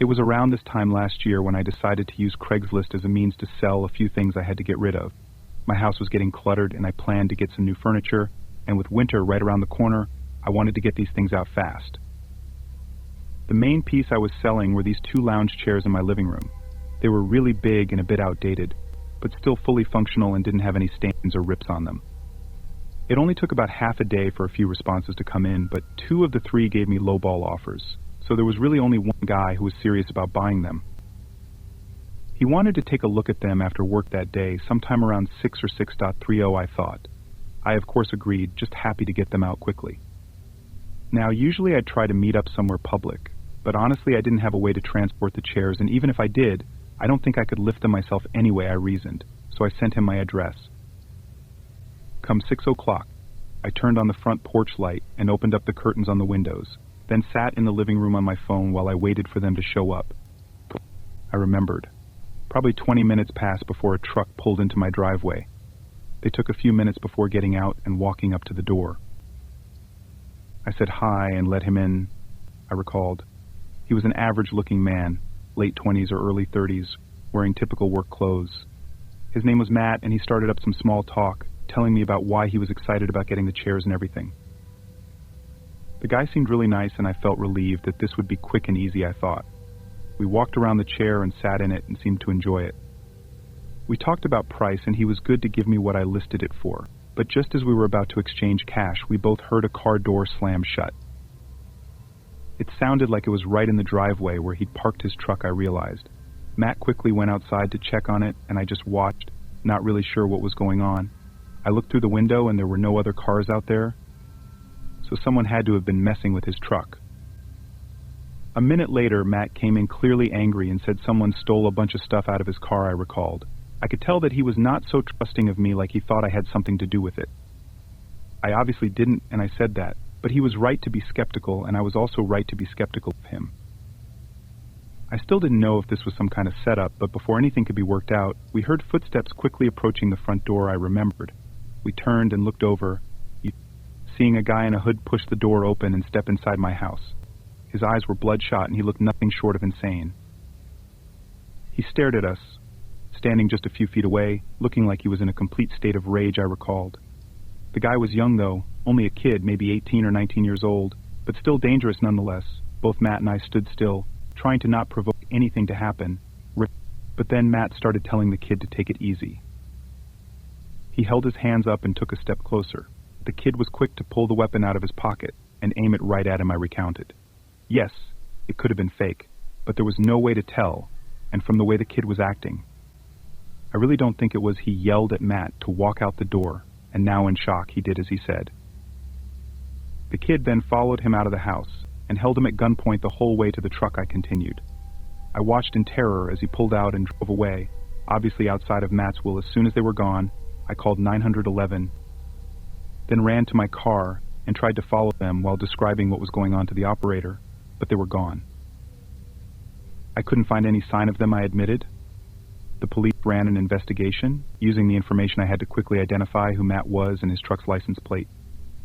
It was around this time last year when I decided to use Craigslist as a means to sell a few things I had to get rid of. My house was getting cluttered and I planned to get some new furniture, and with winter right around the corner, I wanted to get these things out fast. The main piece I was selling were these 2 lounge chairs in my living room. They were really big and a bit outdated, but still fully functional and didn't have any stains or rips on them. It only took about half a day for a few responses to come in, but 2 of the 3 gave me lowball offers, so there was really only one guy who was serious about buying them. He wanted to take a look at them after work that day, sometime around 6 or 6:30, I thought. I of course agreed, just happy to get them out quickly. Now, usually I'd try to meet up somewhere public, but honestly I didn't have a way to transport the chairs, and even if I did, I don't think I could lift them myself anyway, I reasoned, so I sent him my address. Come 6 o'clock, I turned on the front porch light and opened up the curtains on the windows, then sat in the living room on my phone while I waited for them to show up. I remembered. Probably 20 minutes passed before a truck pulled into my driveway. They took a few minutes before getting out and walking up to the door. I said hi and let him in, I recalled. He was an average-looking man, late 20s or early 30s, wearing typical work clothes. His name was Matt, and he started up some small talk, telling me about why he was excited about getting the chairs and everything. The guy seemed really nice, and I felt relieved that this would be quick and easy, I thought. We walked around the chair and sat in it and seemed to enjoy it. We talked about price, and he was good to give me what I listed it for, but just as we were about to exchange cash, we both heard a car door slam shut. It sounded like it was right in the driveway where he'd parked his truck, I realized. Matt quickly went outside to check on it, and I just watched, not really sure what was going on. I looked through the window and there were no other cars out there, so someone had to have been messing with his truck. A minute later, Matt came in clearly angry and said someone stole a bunch of stuff out of his car, I recalled. I could tell that he was not so trusting of me, like he thought I had something to do with it. I obviously didn't, and I said that, but he was right to be skeptical, and I was also right to be skeptical of him. I still didn't know if this was some kind of setup, but before anything could be worked out, we heard footsteps quickly approaching the front door, I remembered. We turned and looked over, seeing a guy in a hood push the door open and step inside my house. His eyes were bloodshot, and he looked nothing short of insane. He stared at us, standing just a few feet away, looking like he was in a complete state of rage, I recalled. The guy was young, though, only a kid, maybe 18 or 19 years old, but still dangerous nonetheless. Both Matt and I stood still, trying to not provoke anything to happen, but then Matt started telling the kid to take it easy. He held his hands up and took a step closer. The kid was quick to pull the weapon out of his pocket and aim it right at him, I recounted. Yes, it could have been fake, but there was no way to tell, and from the way the kid was acting, I really don't think it was he yelled at Matt to walk out the door, and now in shock he did as he said. The kid then followed him out of the house and held him at gunpoint the whole way to the truck, I continued. I watched in terror as he pulled out and drove away, obviously outside of Matt's will. As soon as they were gone, I called 911, then ran to my car and tried to follow them while describing what was going on to the operator, but they were gone. I couldn't find any sign of them, I admitted. The police ran an investigation, using the information I had to quickly identify who Matt was and his truck's license plate.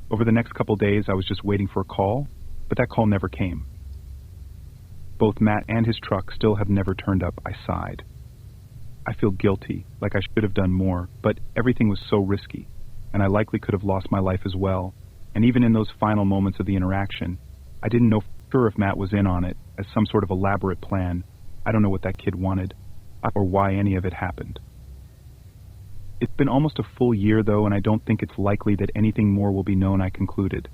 Over the next couple days, I was just waiting for a call, but that call never came. Both Matt and his truck still have never turned up, I sighed. I feel guilty, like I should have done more, but everything was so risky, and I likely could have lost my life as well, and even in those final moments of the interaction, I didn't know for sure if Matt was in on it, as some sort of elaborate plan. I don't know what that kid wanted, or why any of it happened. It's been almost a full year, though, and I don't think it's likely that anything more will be known, I concluded.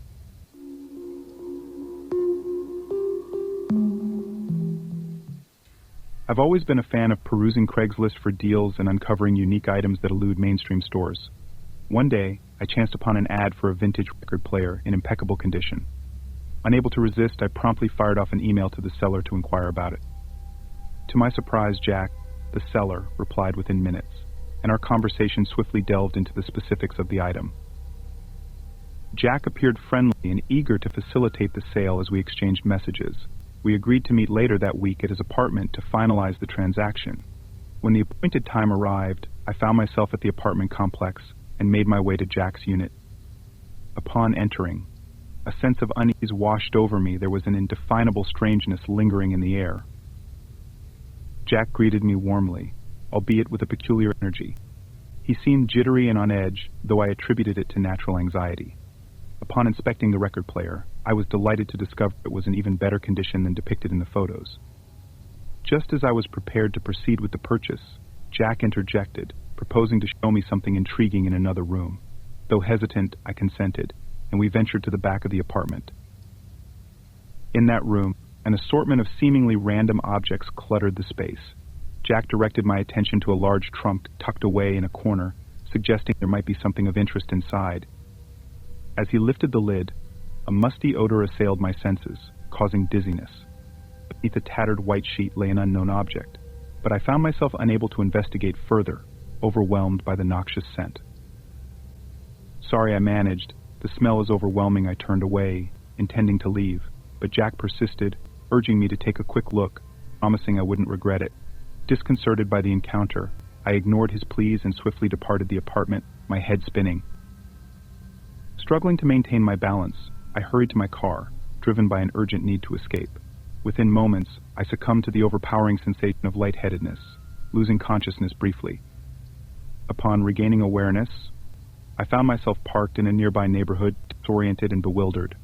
I've always been a fan of perusing Craigslist for deals and uncovering unique items that elude mainstream stores. One day, I chanced upon an ad for a vintage record player in impeccable condition. Unable to resist, I promptly fired off an email to the seller to inquire about it. To my surprise, Jack, the seller, replied within minutes, and our conversation swiftly delved into the specifics of the item. Jack appeared friendly and eager to facilitate the sale as we exchanged messages. We agreed to meet later that week at his apartment to finalize the transaction. When the appointed time arrived, I found myself at the apartment complex and made my way to Jack's unit. Upon entering, a sense of unease washed over me. There was an indefinable strangeness lingering in the air. Jack greeted me warmly, albeit with a peculiar energy. He seemed jittery and on edge, though I attributed it to natural anxiety. Upon inspecting the record player, I was delighted to discover it was in even better condition than depicted in the photos. Just as I was prepared to proceed with the purchase, Jack interjected, proposing to show me something intriguing in another room. Though hesitant, I consented, and we ventured to the back of the apartment. In that room, an assortment of seemingly random objects cluttered the space. Jack directed my attention to a large trunk tucked away in a corner, suggesting there might be something of interest inside. As he lifted the lid, a musty odor assailed my senses, causing dizziness. Beneath a tattered white sheet lay an unknown object, but I found myself unable to investigate further, overwhelmed by the noxious scent. Sorry, I managed. The smell is overwhelming. I turned away, intending to leave, but Jack persisted, urging me to take a quick look, promising I wouldn't regret it. Disconcerted by the encounter, I ignored his pleas and swiftly departed the apartment, my head spinning. Struggling to maintain my balance, I hurried to my car, driven by an urgent need to escape. Within moments, I succumbed to the overpowering sensation of lightheadedness, losing consciousness briefly. Upon regaining awareness, I found myself parked in a nearby neighborhood, disoriented and bewildered.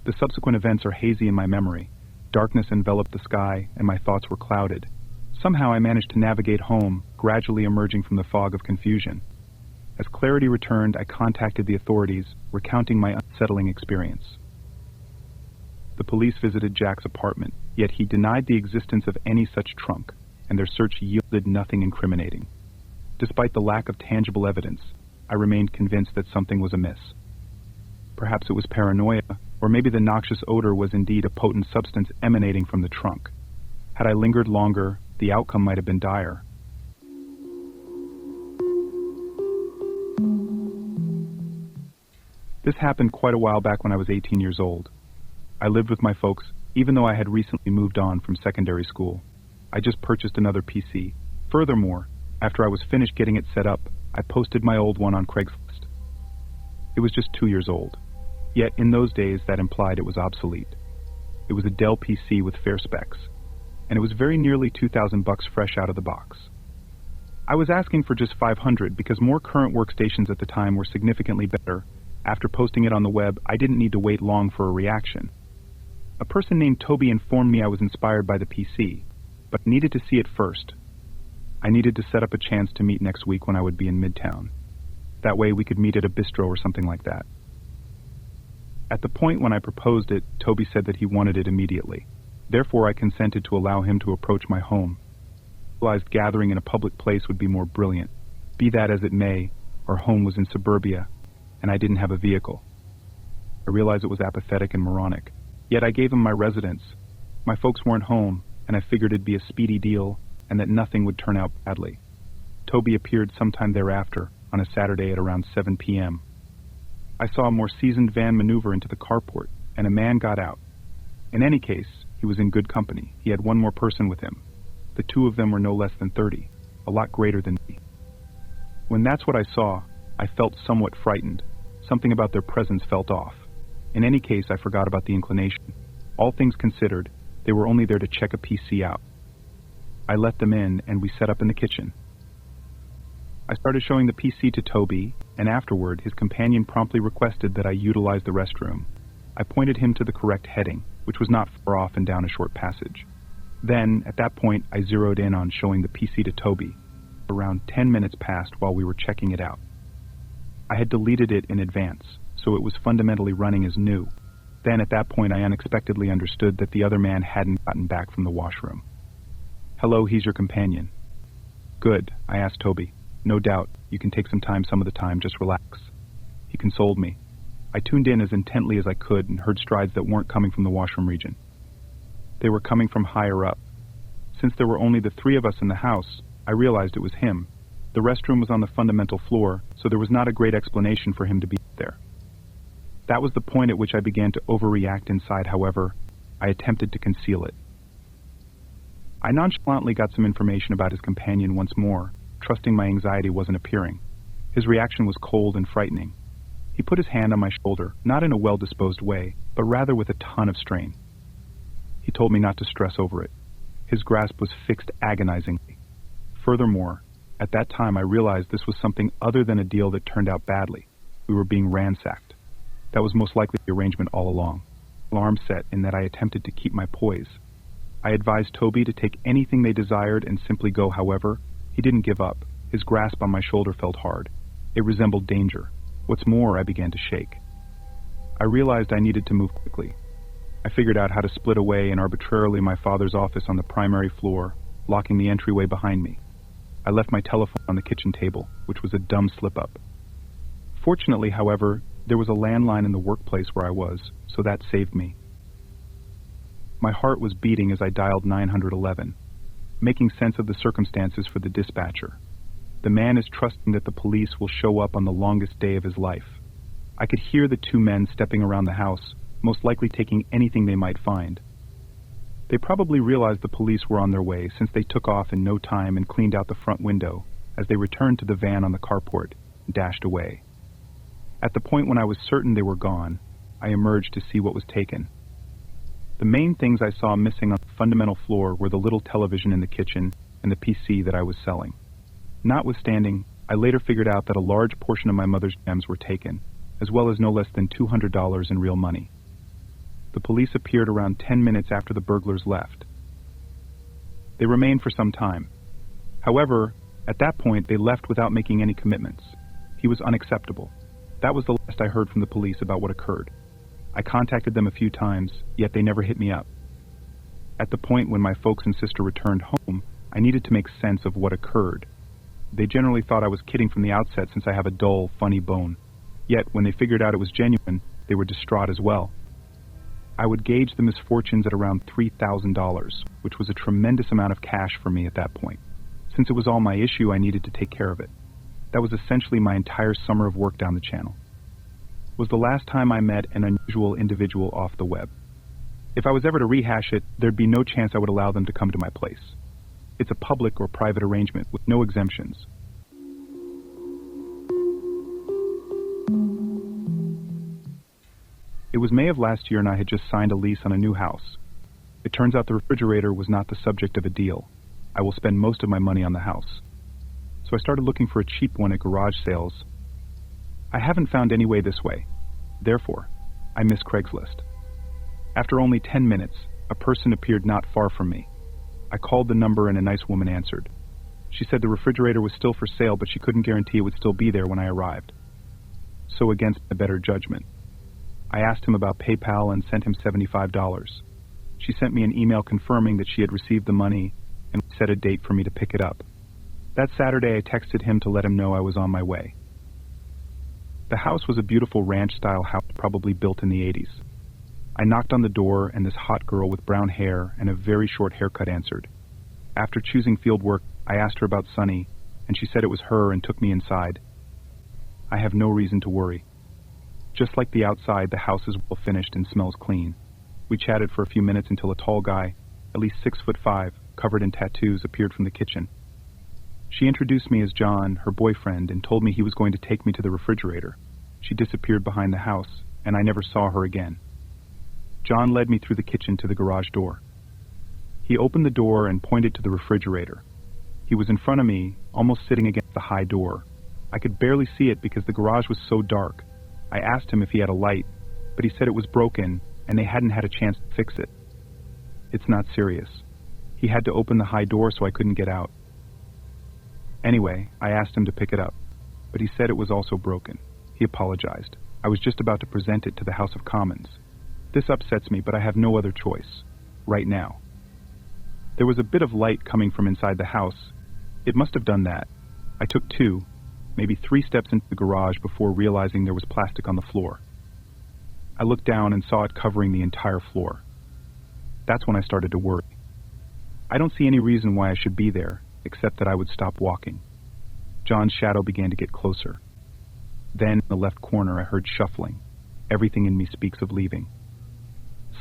The subsequent events are hazy in my memory. Darkness enveloped the sky, and my thoughts were clouded. Somehow I managed to navigate home, gradually emerging from the fog of confusion. As clarity returned, I contacted the authorities, recounting my unsettling experience. The police visited Jack's apartment, yet he denied the existence of any such trunk, and their search yielded nothing incriminating. Despite the lack of tangible evidence, I remained convinced that something was amiss. Perhaps it was paranoia, or maybe the noxious odor was indeed a potent substance emanating from the trunk. Had I lingered longer, the outcome might have been dire. This happened quite a while back when I was 18 years old. I lived with my folks, even though I had recently moved on from secondary school. I just purchased another PC. Furthermore, after I was finished getting it set up, I posted my old one on Craigslist. It was just 2 years old. Yet in those days that implied it was obsolete. It was a Dell PC with fair specs, and it was very nearly $2,000 fresh out of the box. I was asking for just $500 because more current workstations at the time were significantly better. After posting it on the web, I didn't need to wait long for a reaction. A person named Toby informed me I was inspired by the PC, but needed to see it first. I needed to set up a chance to meet next week when I would be in Midtown. That way we could meet at a bistro or something like that. At the point when I proposed it, Toby said that he wanted it immediately. Therefore, I consented to allow him to approach my home. I realized gathering in a public place would be more brilliant. Be that as it may, our home was in suburbia, and I didn't have a vehicle. I realized it was apathetic and moronic. Yet I gave him my residence. My folks weren't home, and I figured it'd be a speedy deal, and that nothing would turn out badly. Toby appeared sometime thereafter, on a Saturday at around 7 p.m. I saw a more seasoned van maneuver into the carport, and a man got out. In any case, he was in good company. He had one more person with him. The two of them were no less than 30, a lot greater than me. When that's what I saw, I felt somewhat frightened. Something about their presence felt off. In any case, I forgot about the inclination. All things considered, they were only there to check a PC out. I let them in, and we set up in the kitchen. I started showing the PC to Toby, and afterward, his companion promptly requested that I utilize the restroom. I pointed him to the correct heading, which was not far off and down a short passage. Then, at that point, I zeroed in on showing the PC to Toby. Around 10 minutes passed while we were checking it out. I had deleted it in advance, so it was fundamentally running as new. Then, at that point, I unexpectedly understood that the other man hadn't gotten back from the washroom. "Hello, he's your companion." "Good," I asked Toby. "No doubt, you can take some time some of the time, just relax." He consoled me. I tuned in as intently as I could and heard strides that weren't coming from the washroom region. They were coming from higher up. Since there were only the three of us in the house, I realized it was him. The restroom was on the fundamental floor, so there was not a great explanation for him to be there. That was the point at which I began to overreact inside, however. I attempted to conceal it. I nonchalantly got some information about his companion once more, trusting my anxiety wasn't appearing. His reaction was cold and frightening. He put his hand on my shoulder, not in a well-disposed way, but rather with a ton of strain. He told me not to stress over it. His grasp was fixed agonizingly. Furthermore, at that time I realized this was something other than a deal that turned out badly. We were being ransacked. That was most likely the arrangement all along. Alarm set in that I attempted to keep my poise. I advised Toby to take anything they desired and simply go. However, he didn't give up. His grasp on my shoulder felt hard. It resembled danger. What's more, I began to shake. I realized I needed to move quickly. I figured out how to split away and arbitrarily my father's office on the primary floor, locking the entryway behind me. I left my telephone on the kitchen table, which was a dumb slip-up. Fortunately, however, there was a landline in the workplace where I was, so that saved me. My heart was beating as I dialed 911, making sense of the circumstances for the dispatcher. The man is trusting that the police will show up on the longest day of his life. I could hear the two men stepping around the house, most likely taking anything they might find. They probably realized the police were on their way since they took off in no time and cleaned out the front window as they returned to the van on the carport and dashed away. At the point when I was certain they were gone, I emerged to see what was taken. The main things I saw missing on the fundamental floor were the little television in the kitchen and the PC that I was selling. Notwithstanding, I later figured out that a large portion of my mother's gems were taken, as well as no less than $200 in real money. The police appeared around 10 minutes after the burglars left. They remained for some time. However, at that point, they left without making any commitments. He was unacceptable. That was the last I heard from the police about what occurred. I contacted them a few times, yet they never hit me up. At the point when my folks and sister returned home, I needed to make sense of what occurred. They generally thought I was kidding from the outset since I have a dull, funny bone. Yet, when they figured out it was genuine, they were distraught as well. I would gauge the misfortunes at around $3,000, which was a tremendous amount of cash for me at that point. Since it was all my issue, I needed to take care of it. That was essentially my entire summer of work down the channel. It was the last time I met an unusual individual off the web. If I was ever to rehash it, there'd be no chance I would allow them to come to my place. It's a public or private arrangement with no exemptions. It was May of last year and I had just signed a lease on a new house. It turns out the refrigerator was not the subject of a deal. I will spend most of my money on the house. So I started looking for a cheap one at garage sales. I haven't found any way this way. Therefore, I miss Craigslist. After only 10 minutes, a person appeared not far from me. I called the number and a nice woman answered. She said the refrigerator was still for sale, but she couldn't guarantee it would still be there when I arrived. So against my better judgment, I asked him about PayPal and sent him $75. She sent me an email confirming that she had received the money and set a date for me to pick it up. That Saturday, I texted him to let him know I was on my way. The house was a beautiful ranch-style house, probably built in the 80s. I knocked on the door, and this hot girl with brown hair and a very short haircut answered. After choosing field work, I asked her about Sunny, and she said it was her and took me inside. I have no reason to worry. Just like the outside, the house is well finished and smells clean. We chatted for a few minutes until a tall guy, at least 6'5", covered in tattoos, appeared from the kitchen. She introduced me as John, her boyfriend, and told me he was going to take me to the refrigerator. She disappeared behind the house, and I never saw her again. John led me through the kitchen to the garage door. He opened the door and pointed to the refrigerator. He was in front of me, almost sitting against the high door. I could barely see it because the garage was so dark. I asked him if he had a light, but he said it was broken and they hadn't had a chance to fix it. It's not serious. He had to open the high door so I couldn't get out. Anyway, I asked him to pick it up, but he said it was also broken. He apologized. I was just about to present it to the House of Commons. This upsets me, but I have no other choice. Right now. There was a bit of light coming from inside the house. It must have done that. I took 2, maybe 3 steps into the garage before realizing there was plastic on the floor. I looked down and saw it covering the entire floor. That's when I started to worry. I don't see any reason why I should be there, except that I would stop walking. John's shadow began to get closer. Then, in the left corner, I heard shuffling. Everything in me speaks of leaving.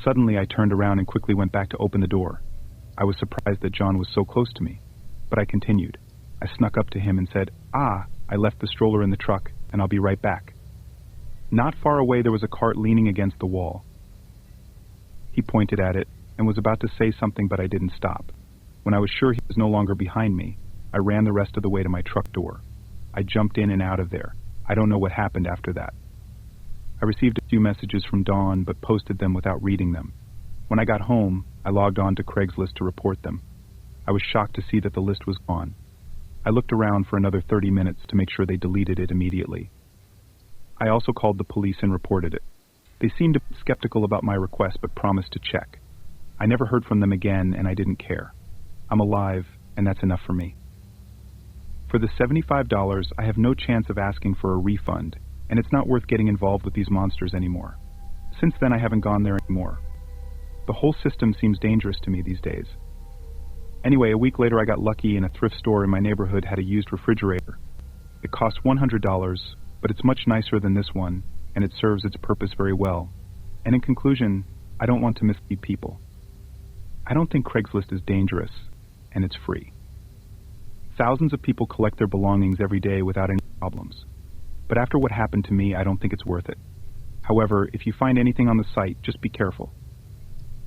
Suddenly, I turned around and quickly went back to open the door. I was surprised that John was so close to me, but I continued. I snuck up to him and said, I left the stroller in the truck, and I'll be right back. Not far away, there was a cart leaning against the wall. He pointed at it and was about to say something, but I didn't stop. When I was sure he was no longer behind me, I ran the rest of the way to my truck door. I jumped in and out of there. I don't know what happened after that. I received a few messages from Dawn, but posted them without reading them. When I got home, I logged on to Craigslist to report them. I was shocked to see that the list was gone. I looked around for another 30 minutes to make sure they deleted it immediately. I also called the police and reported it. They seemed a bit skeptical about my request, but promised to check. I never heard from them again, and I didn't care. I'm alive, and that's enough for me. For the $75, I have no chance of asking for a refund, and it's not worth getting involved with these monsters anymore. Since then, I haven't gone there anymore. The whole system seems dangerous to me these days. Anyway, a week later I got lucky and a thrift store in my neighborhood had a used refrigerator. It cost $100, but it's much nicer than this one, and it serves its purpose very well. And in conclusion, I don't want to mislead people. I don't think Craigslist is dangerous, and it's free. Thousands of people collect their belongings every day without any problems. But after what happened to me, I don't think it's worth it. However, if you find anything on the site, just be careful.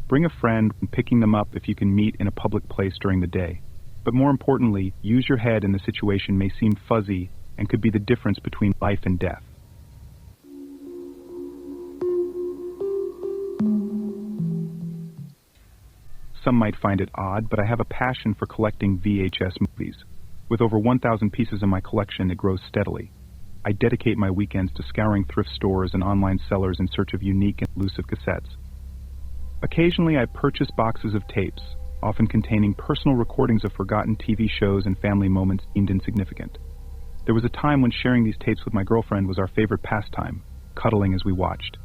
Bring a friend when picking them up if you can meet in a public place during the day. But more importantly, use your head, and the situation may seem fuzzy and could be the difference between life and death. Some might find it odd, but I have a passion for collecting VHS movies. With over 1,000 pieces in my collection, it grows steadily. I dedicate my weekends to scouring thrift stores and online sellers in search of unique and elusive cassettes. Occasionally, I purchase boxes of tapes, often containing personal recordings of forgotten TV shows and family moments deemed insignificant. There was a time when sharing these tapes with my girlfriend was our favorite pastime, cuddling as we watched.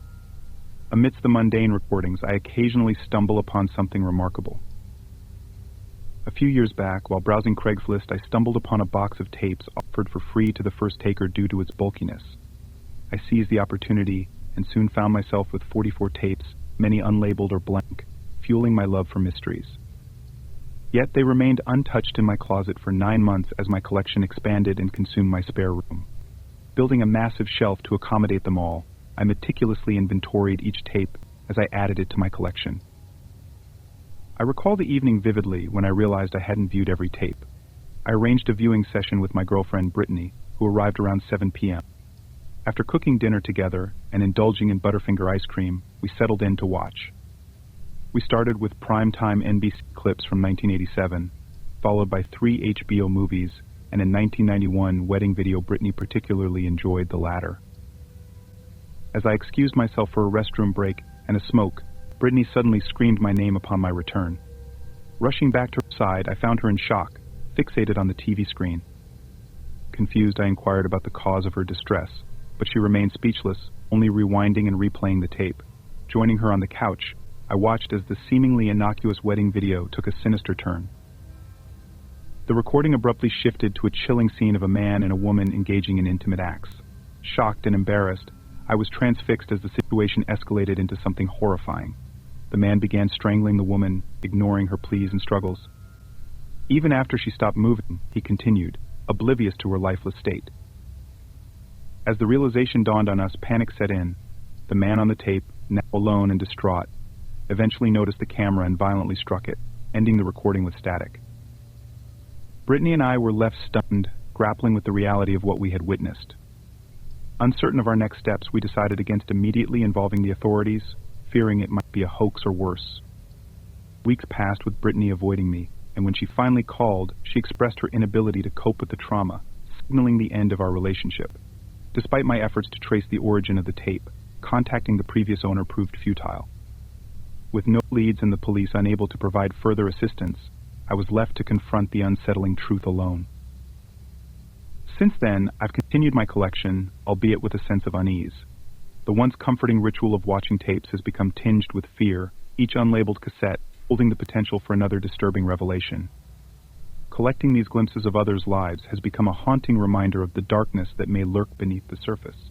Amidst the mundane recordings, I occasionally stumble upon something remarkable. A few years back, while browsing Craigslist, I stumbled upon a box of tapes offered for free to the first taker due to its bulkiness. I seized the opportunity and soon found myself with 44 tapes, many unlabeled or blank, fueling my love for mysteries. Yet they remained untouched in my closet for 9 months as my collection expanded and consumed my spare room. Building a massive shelf to accommodate them all, I meticulously inventoried each tape as I added it to my collection. I recall the evening vividly when I realized I hadn't viewed every tape. I arranged a viewing session with my girlfriend Brittany, who arrived around 7 p.m. After cooking dinner together and indulging in Butterfinger ice cream, we settled in to watch. We started with primetime NBC clips from 1987, followed by 3 HBO movies, and a 1991 wedding video Brittany particularly enjoyed the latter. As I excused myself for a restroom break and a smoke, Brittany suddenly screamed my name upon my return. Rushing back to her side, I found her in shock, fixated on the TV screen. Confused, I inquired about the cause of her distress, but she remained speechless, only rewinding and replaying the tape. Joining her on the couch, I watched as the seemingly innocuous wedding video took a sinister turn. The recording abruptly shifted to a chilling scene of a man and a woman engaging in intimate acts. Shocked and embarrassed, I was transfixed as the situation escalated into something horrifying. The man began strangling the woman, ignoring her pleas and struggles. Even after she stopped moving, he continued, oblivious to her lifeless state. As the realization dawned on us, panic set in. The man on the tape, now alone and distraught, eventually noticed the camera and violently struck it, ending the recording with static. Brittany and I were left stunned, grappling with the reality of what we had witnessed. Uncertain of our next steps, we decided against immediately involving the authorities, fearing it might be a hoax or worse. Weeks passed with Brittany avoiding me, and when she finally called, she expressed her inability to cope with the trauma, signaling the end of our relationship. Despite my efforts to trace the origin of the tape, contacting the previous owner proved futile. With no leads and the police unable to provide further assistance, I was left to confront the unsettling truth alone. Since then, I've continued my collection, albeit with a sense of unease. The once comforting ritual of watching tapes has become tinged with fear, each unlabeled cassette holding the potential for another disturbing revelation. Collecting these glimpses of others' lives has become a haunting reminder of the darkness that may lurk beneath the surface.